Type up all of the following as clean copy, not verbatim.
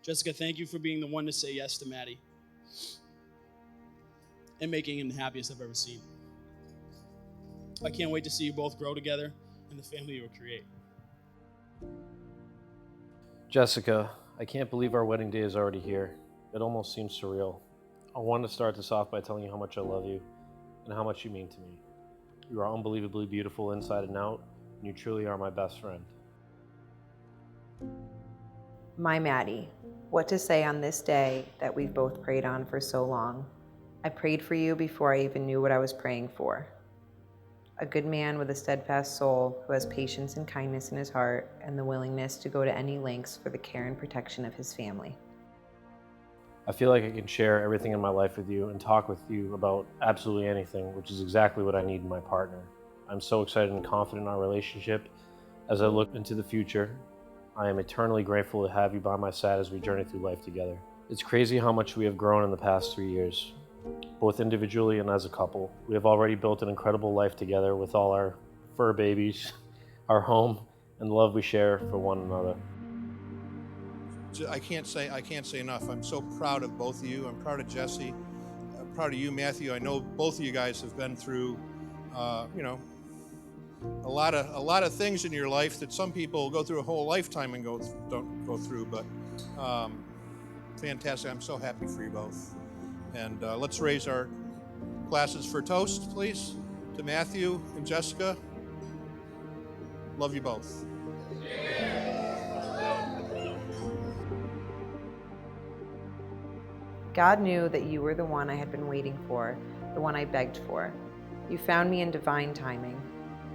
Jessica, thank you for being the one to say yes to Maddie and making him the happiest I've ever seen. I can't wait to see you both grow together and the family you will create. Jessica, I can't believe our wedding day is already here. It almost seems surreal. I want to start this off by telling you how much I love you and how much you mean to me. You are unbelievably beautiful inside and out, and you truly are my best friend. My Maddie, what to say on this day that we've both prayed on for so long. I prayed for you before I even knew what I was praying for. A good man with a steadfast soul who has patience and kindness in his heart and the willingness to go to any lengths for the care and protection of his family. I feel like I can share everything in my life with you and talk with you about absolutely anything, which is exactly what I need in my partner. I'm so excited and confident in our relationship. As I look into the future, I am eternally grateful to have you by my side as we journey through life together. It's crazy how much we have grown in the past 3 years, both individually and as a couple. We have already built an incredible life together with all our fur babies, our home, and the love we share for one another. I can't say enough. I'm so proud of both of you. I'm proud of Jesse. I'm proud of you, Matthew. I know both of you guys have been through, a lot of things in your life that some people go through a whole lifetime and don't go through. But fantastic. I'm so happy for you both. And let's raise our glasses for toast, please, to Matthew and Jessica. Love you both. God knew that you were the one I had been waiting for, the one I begged for. You found me in divine timing.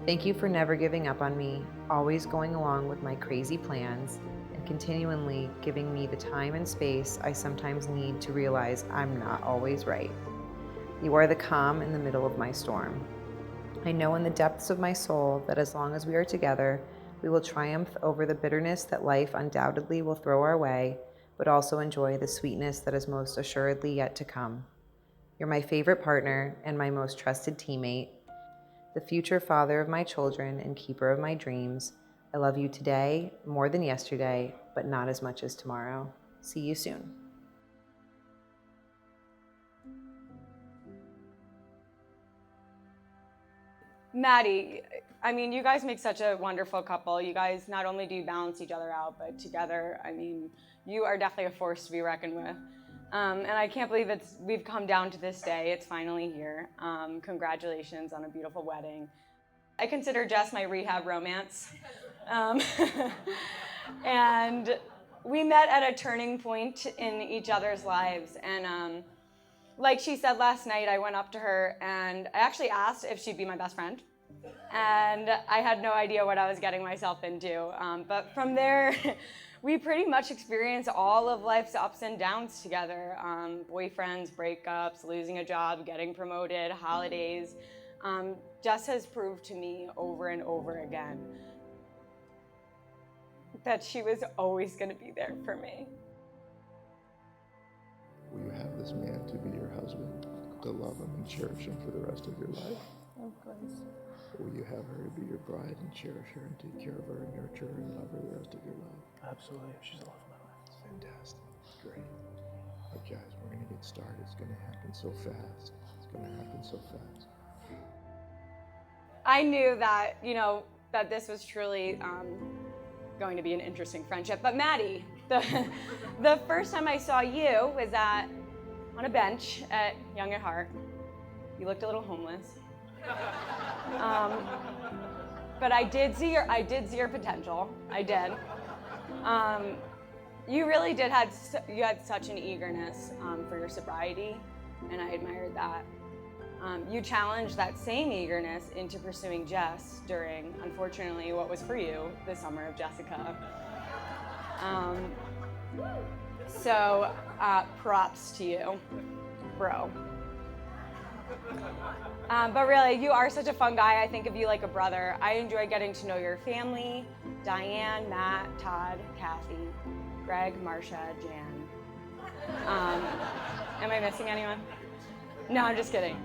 Thank you for never giving up on me, always going along with my crazy plans, and continually giving me the time and space I sometimes need to realize I'm not always right. You are the calm in the middle of my storm. I know in the depths of my soul that as long as we are together, we will triumph over the bitterness that life undoubtedly will throw our way, but also enjoy the sweetness that is most assuredly yet to come. You're my favorite partner and my most trusted teammate, the future father of my children and keeper of my dreams. I love you today more than yesterday, but not as much as tomorrow. See you soon. Maddie, I mean, you guys make such a wonderful couple. You guys, not only do you balance each other out, but together, I mean, you are definitely a force to be reckoned with. And I can't believe we've come down to this day. It's finally here. Congratulations on a beautiful wedding. I consider Jess my rehab romance. And we met at a turning point in each other's lives. And like she said last night, I went up to her and I actually asked if she'd be my best friend. And I had no idea what I was getting myself into. But from there, we pretty much experienced all of life's ups and downs together. Boyfriends, breakups, losing a job, getting promoted, holidays. Jess has proved to me over and over again that she was always going to be there for me. Will you have this man to be your husband, to love him and cherish him for the rest of your life? Of course. Or will you have her to be your bride and cherish her and take care of her and nurture her and love her the rest of your life? Absolutely. She's the love of my life. It's fantastic. Great. Okay, guys, we're going to get started. It's going to happen so fast. It's going to happen so fast. I knew that, that this was truly going to be an interesting friendship. But Maddie, the first time I saw you was on a bench at Young at Heart. You looked a little homeless. But I did see your potential. I did. You really did you had such an eagerness for your sobriety, and I admired that. You challenged that same eagerness into pursuing Jess during, unfortunately, what was for you, the summer of Jessica. So props to you, bro. But really, you are such a fun guy. I think of you like a brother. I enjoy getting to know your family, Diane, Matt, Todd, Kathy, Greg, Marsha, Jan. Am I missing anyone? No, I'm just kidding.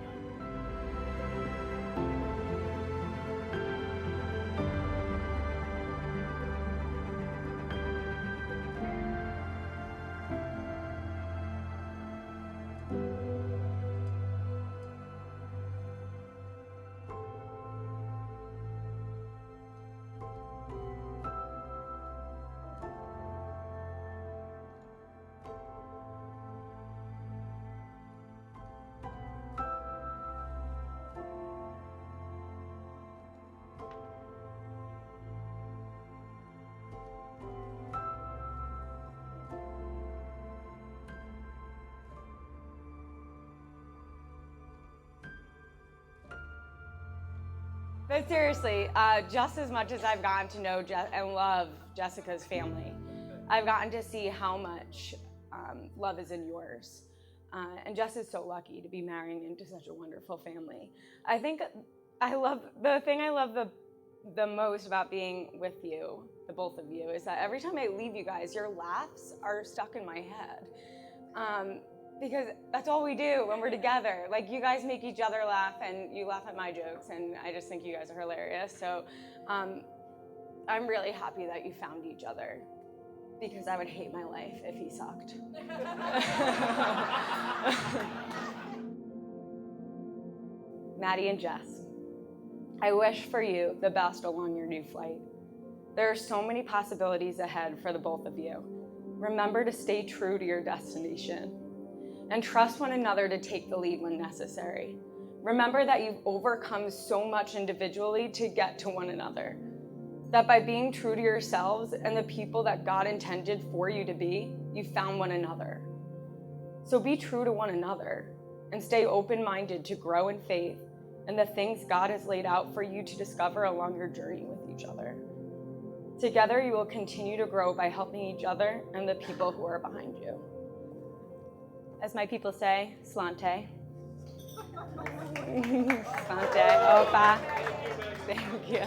But seriously, just as much as I've gotten to know and love Jessica's family, I've gotten to see how much love is in yours. And Jess is so lucky to be marrying into such a wonderful family. I think the thing I love the most about being with you, the both of you, is that every time I leave you guys, your laughs are stuck in my head. Because that's all we do when we're together. Like, you guys make each other laugh, and you laugh at my jokes, and I just think you guys are hilarious. So I'm really happy that you found each other, because I would hate my life if he sucked. Maddie and Jess, I wish for you the best along your new flight. There are so many possibilities ahead for the both of you. Remember to stay true to your destination and trust one another to take the lead when necessary. Remember that you've overcome so much individually to get to one another. That by being true to yourselves and the people that God intended for you to be, you found one another. So be true to one another and stay open-minded to grow in faith and the things God has laid out for you to discover along your journey with each other. Together, you will continue to grow by helping each other and the people who are behind you. As my people say, slante. Slante, opa. Thank you.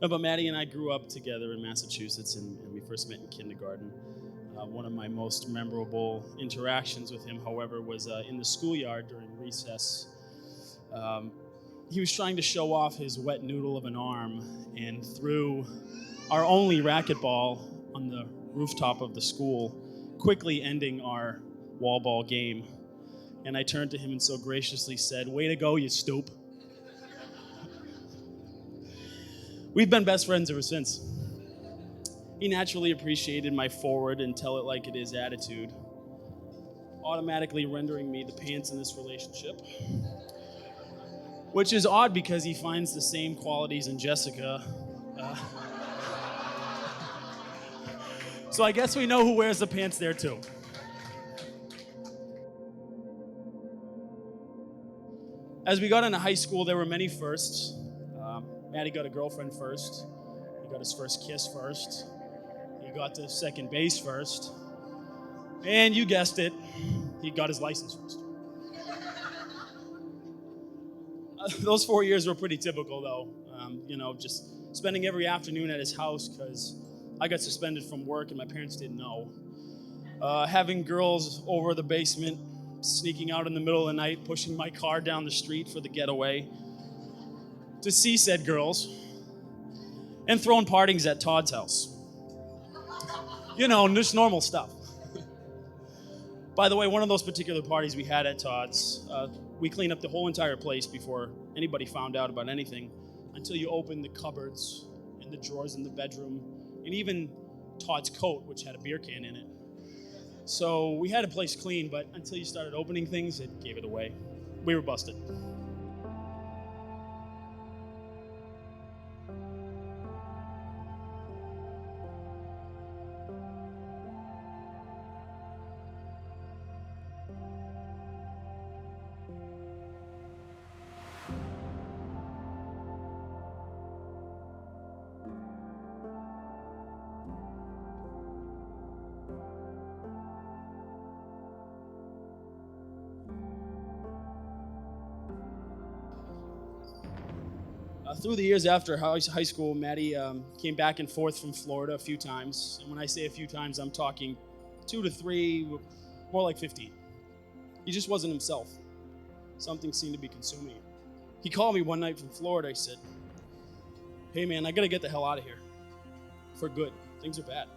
No, but Maddie and I grew up together in Massachusetts, and we first met in kindergarten. One of my most memorable interactions with him, however, was in the schoolyard during recess. He was trying to show off his wet noodle of an arm and threw our only racquetball on the rooftop of the school, quickly ending our wall ball game. And I turned to him and so graciously said, "Way to go, you stoop." We've been best friends ever since. He naturally appreciated my forward and tell it like it is attitude, automatically rendering me the pants in this relationship. Which is odd because he finds the same qualities in Jessica. So I guess we know who wears the pants there too. As we got into high school, there were many firsts. Maddie got a girlfriend first. He got his first kiss first. He got to second base first. And you guessed it, he got his license first. Those 4 years were pretty typical, though. Just spending every afternoon at his house because I got suspended from work and my parents didn't know. Having girls over the basement, sneaking out in the middle of the night, pushing my car down the street for the getaway to see said girls, and throwing parties at Todd's house. Just normal stuff. By the way, one of those particular parties we had at Todd's, we cleaned up the whole entire place before anybody found out about anything, until you opened the cupboards and the drawers in the bedroom, and even Todd's coat, which had a beer can in it. So we had a place clean, but until you started opening things, it gave it away. We were busted. Through the years after high school, Maddie came back and forth from Florida a few times. And when I say a few times, I'm talking 2 to 3, more like 15. He just wasn't himself. Something seemed to be consuming him. He called me one night from Florida. He said, "Hey man, I gotta get the hell out of here. For good. Things are bad."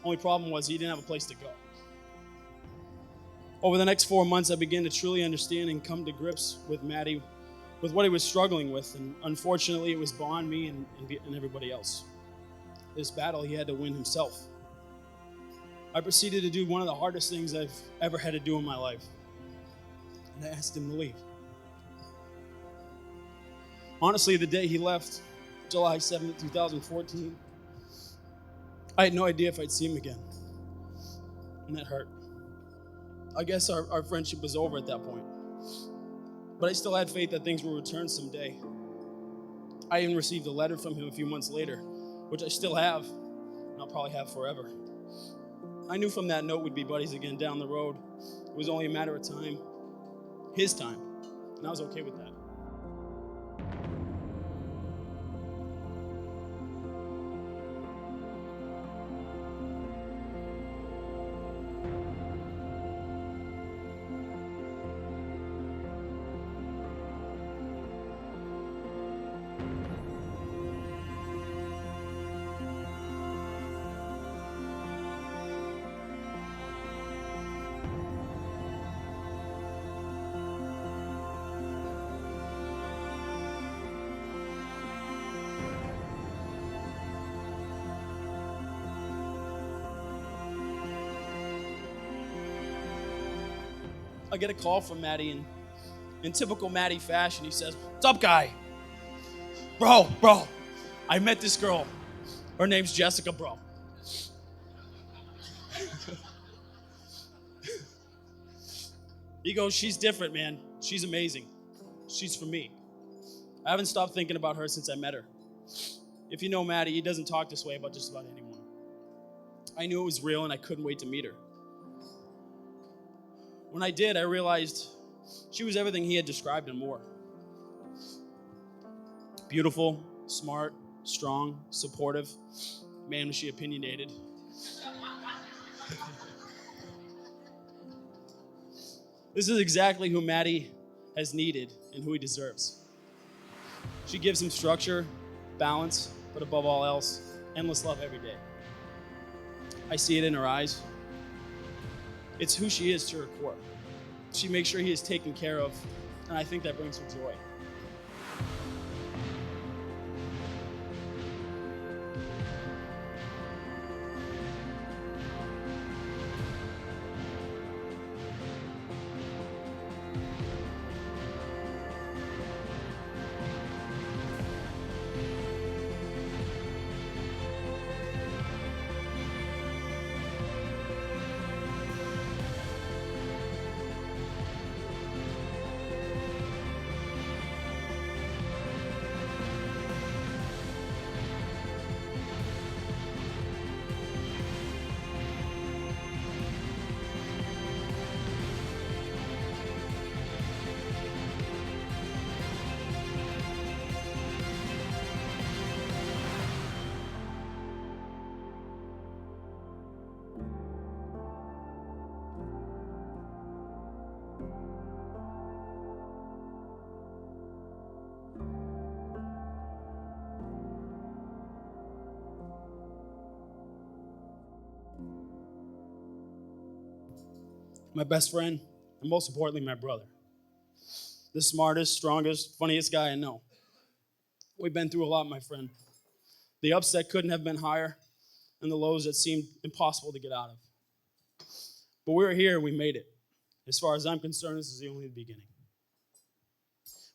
Only problem was he didn't have a place to go. Over the next 4 months, I began to truly understand and come to grips with Maddie, with what he was struggling with, and unfortunately it was beyond me and everybody else. This battle he had to win himself. I proceeded to do one of the hardest things I've ever had to do in my life. And I asked him to leave. Honestly, the day he left, July 7th, 2014, I had no idea if I'd see him again. And that hurt. I guess our friendship was over at that point. But I still had faith that things would return someday. I even received a letter from him a few months later, which I still have, and I'll probably have forever. I knew from that note we'd be buddies again down the road. It was only a matter of time, his time, and I was okay with that. I get a call from Maddie, and in typical Maddie fashion, he says, "What's up, guy? Bro, I met this girl. Her name's Jessica, bro." He goes, "She's different, man. She's amazing. She's for me." I haven't stopped thinking about her since I met her. If you know Maddie, he doesn't talk this way about just about anyone. I knew it was real, and I couldn't wait to meet her. When I did, I realized she was everything he had described and more. Beautiful, smart, strong, supportive. Man, was she opinionated. This is exactly who Maddie has needed and who he deserves. She gives him structure, balance, but above all else, endless love every day. I see it in her eyes. It's who she is to her core. She makes sure he is taken care of, and I think that brings her joy. My best friend, and most importantly, my brother. The smartest, strongest, funniest guy I know. We've been through a lot, my friend. The ups that couldn't have been higher, and the lows that seemed impossible to get out of. But we're here, we made it. As far as I'm concerned, this is only the beginning.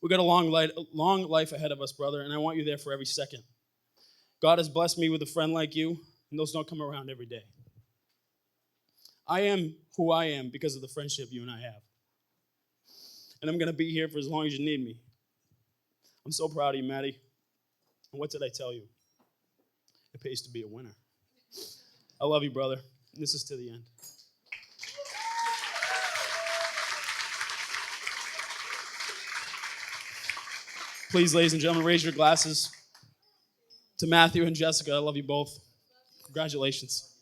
We've got a long life ahead of us, brother, and I want you there for every second. God has blessed me with a friend like you, and those don't come around every day. I am who I am because of the friendship you and I have. And I'm going to be here for as long as you need me. I'm so proud of you, Maddie. And what did I tell you? It pays to be a winner. I love you, brother. And this is to the end. Please, ladies and gentlemen, raise your glasses to Matthew and Jessica. I love you both. Congratulations.